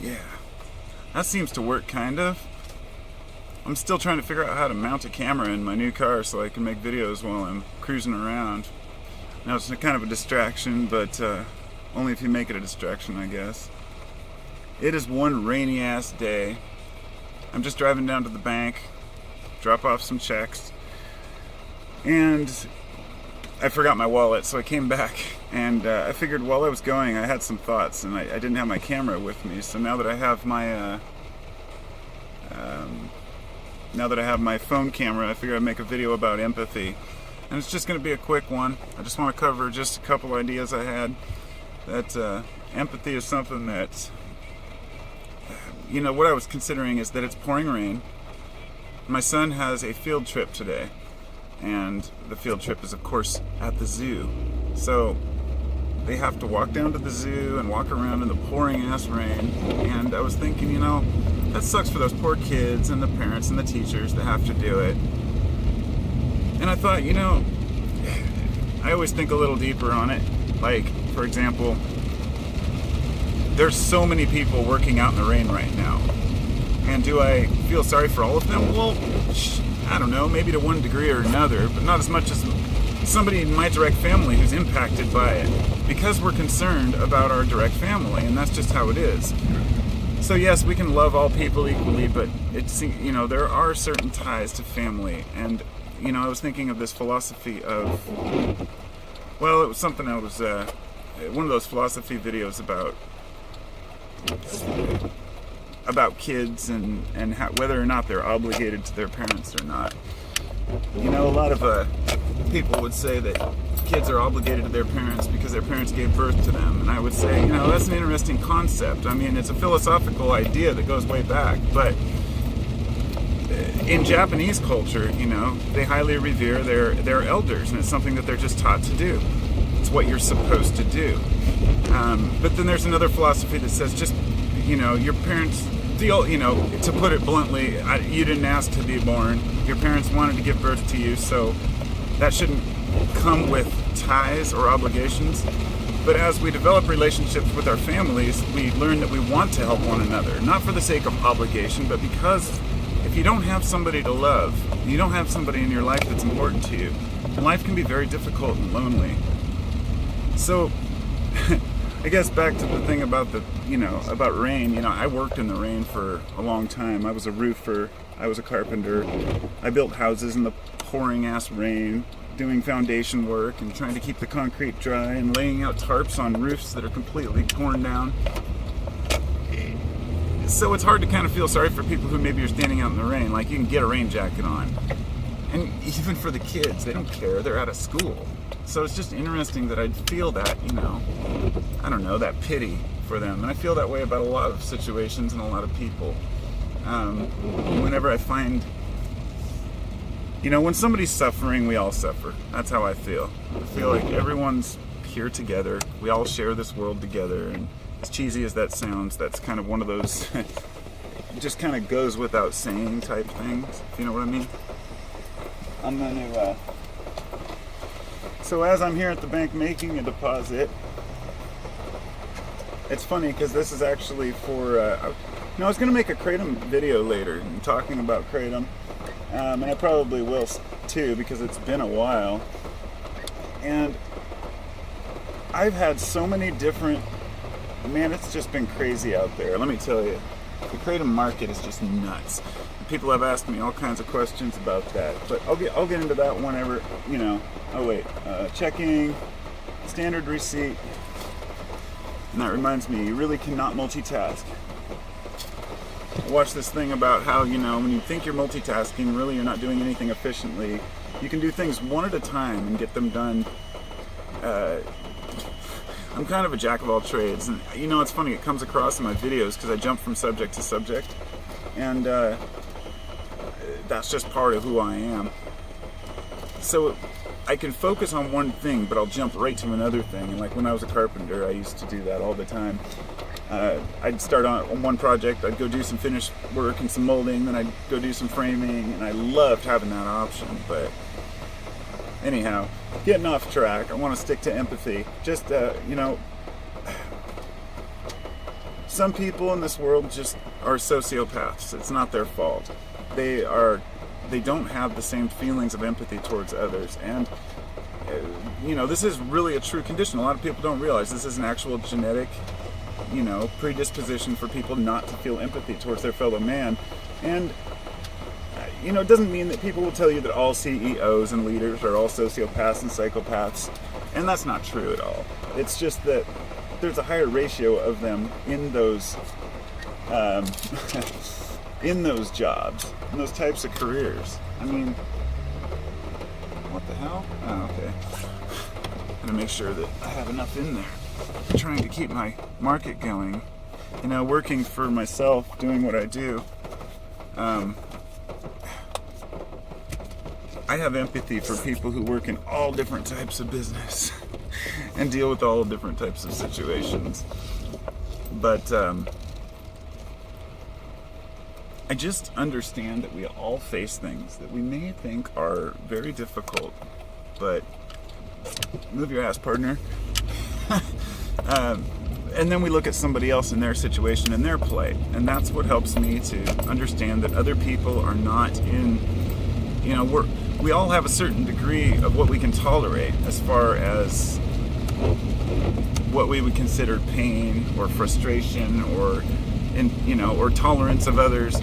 Yeah, that seems to work kind of. I'm still trying to figure out how to mount a camera in my new car so I can make videos while I'm cruising around. Now it's kind of a distraction, but only if you make it a distraction, I guess. It is one rainy ass day. I'm just driving down to the bank, drop off some checks, and I forgot my wallet, so I came back, and I figured while I was going I had some thoughts, and I didn't have my camera with me, so now that I have my phone camera, I figured I'd make a video about empathy. And it's just going to be a quick one. I just want to cover just a couple ideas I had. That empathy is something that, what I was considering is that it's pouring rain. My son has a field trip today, and the field trip is, of course, at the zoo. So they have to walk down to the zoo and walk around in the pouring ass rain. And I was thinking, that sucks for those poor kids and the parents and the teachers that have to do it. And I thought, I always think a little deeper on it. Like, for example, there's so many people working out in the rain right now. And do I feel sorry for all of them? Well, I don't know, maybe to one degree or another, but not as much as somebody in my direct family who's impacted by it. Because we're concerned about our direct family, and that's just how it is. So yes, we can love all people equally, but it's, there are certain ties to family. And I was thinking of this philosophy of, it was something I was, one of those philosophy videos about kids and how, whether or not they're obligated to their parents or not. A lot of people would say that kids are obligated to their parents because their parents gave birth to them. And I would say, that's an interesting concept. I mean, it's a philosophical idea that goes way back, but in Japanese culture, they highly revere their elders, and it's something that they're just taught to do. It's what you're supposed to do. But then there's another philosophy that says just, your parents feel, to put it bluntly, you didn't ask to be born. Your parents wanted to give birth to you, so that shouldn't come with ties or obligations. But as we develop relationships with our families, we learn that we want to help one another, not for the sake of obligation, but because if you don't have somebody to love, you don't have somebody in your life that's important to you, and life can be very difficult and lonely. So, I guess back to the thing about about rain, I worked in the rain for a long time. I was a roofer, I was a carpenter, I built houses in the pouring ass rain, doing foundation work and trying to keep the concrete dry and laying out tarps on roofs that are completely torn down. So it's hard to kind of feel sorry for people who maybe are standing out in the rain. Like, you can get a rain jacket on. And even for the kids, they don't care. They're out of school. So it's just interesting that I'd feel that, I don't know, that pity for them. And I feel that way about a lot of situations and a lot of people. Whenever I find, when somebody's suffering, we all suffer. That's how I feel. I feel like everyone's here together. We all share this world together. And as cheesy as that sounds, that's kind of one of those just kind of goes without saying type things, if you know what I mean. I'm going to, so as I'm here at the bank making a deposit, it's funny because this is actually for, I was going to make a Kratom video later, and talking about Kratom, and I probably will too because it's been a while, and I've had so many different, man, it's just been crazy out there. Let me tell you, the Kratom market is just nuts. People have asked me all kinds of questions about that, but I'll get into that whenever, checking, standard receipt, and that reminds me, you really cannot multitask. I watched this thing about how, when you think you're multitasking, really you're not doing anything efficiently. You can do things one at a time and get them done. I'm kind of a jack of all trades, and it's funny, it comes across in my videos because I jump from subject to subject, and that's just part of who I am. So I can focus on one thing, but I'll jump right to another thing. And like when I was a carpenter, I used to do that all the time. I'd start on one project, I'd go do some finished work and some molding, then I'd go do some framing, and I loved having that option. But anyhow, getting off track, I want to stick to empathy. Just, some people in this world just are sociopaths. It's not their fault. They don't have the same feelings of empathy towards others, and this is really a true condition. A lot of people don't realize this is an actual genetic, predisposition for people not to feel empathy towards their fellow man. And it doesn't mean that people will tell you that all CEOs and leaders are all sociopaths and psychopaths, and that's not true at all. It's just that there's a higher ratio of them in those in those jobs, in those types of careers. I mean, what the hell? Oh, okay. Gotta make sure that I have enough in there. I'm trying to keep my market going. Working for myself, doing what I do. I have empathy for people who work in all different types of business and deal with all different types of situations. But I just understand that we all face things that we may think are very difficult, but move your ass, partner. And then we look at somebody else in their situation and their plight, and that's what helps me to understand that other people are not in, we all have a certain degree of what we can tolerate as far as what we would consider pain or frustration or tolerance of others.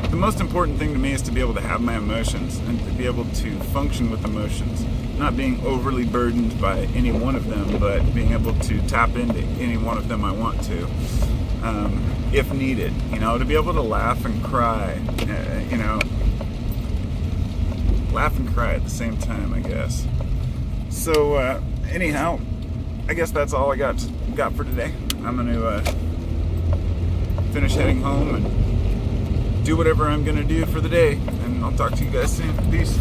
The most important thing to me is to be able to have my emotions and to be able to function with emotions, not being overly burdened by any one of them, but being able to tap into any one of them I want to, if needed. To be able to laugh and cry, laugh and cry at the same time, I guess. So anyhow, I guess that's all I got for today. I'm going to finish heading home and do whatever I'm going to do for the day, and I'll talk to you guys soon. Peace.